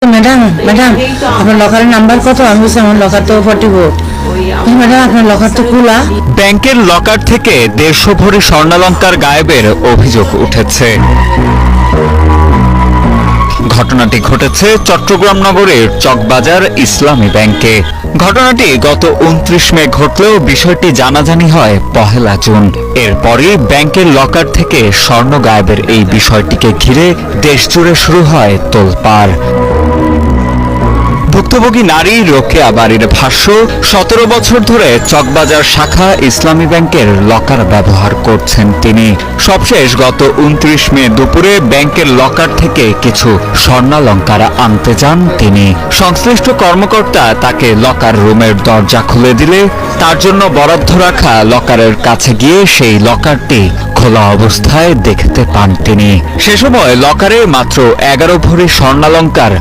Madam madam আপনার লকারের number কত? আমি বলছি আমার লকার তো 44। ম্যাডাম আপনার লকার তো খোলা। ব্যাংকের লকার থেকে 150 ভরি স্বর্ণালংকার গায়েবের অভিযোগ উঠেছে। ঘটনাটি ঘটেছে চট্টগ্রাম নগরের চকবাজার ইসলামী ব্যাংকে। ঘটনাটি গত 29 মে ঘটলেও বিষয়টি জানাজানি হয় 1 জুন। এরপরই ব্যাংকের লকার থেকে স্বর্ণ গায়েবের এই বিষয়টিকে ঘিরে দেশজুড়ে শুরু হয় তোলপাড়। ভুক্তভোগী নারী রোকেয়া বাড়ির ভাষ্য, 17 বছর ধরে চকবাজার শাখা ইসলামী ব্যাংকের লকার ব্যবহার করছেন তিনি। সবশেষ গত 29 মে দুপুরে ব্যাংকের লকার থেকে কিছু স্বর্ণালংকার আনতে যান তিনি। সংশ্লিষ্ট কর্মকর্তা তাকে লকার রুমের দরজা খুলে দিলে তার জন্য বরাদ্দ রাখা লকারের কাছে গিয়ে সেই লকারটি খোলা অবস্থায় দেখতে পান তিনি। সে সময় লকারে মাত্র 11 ভরি স্বর্ণালংকার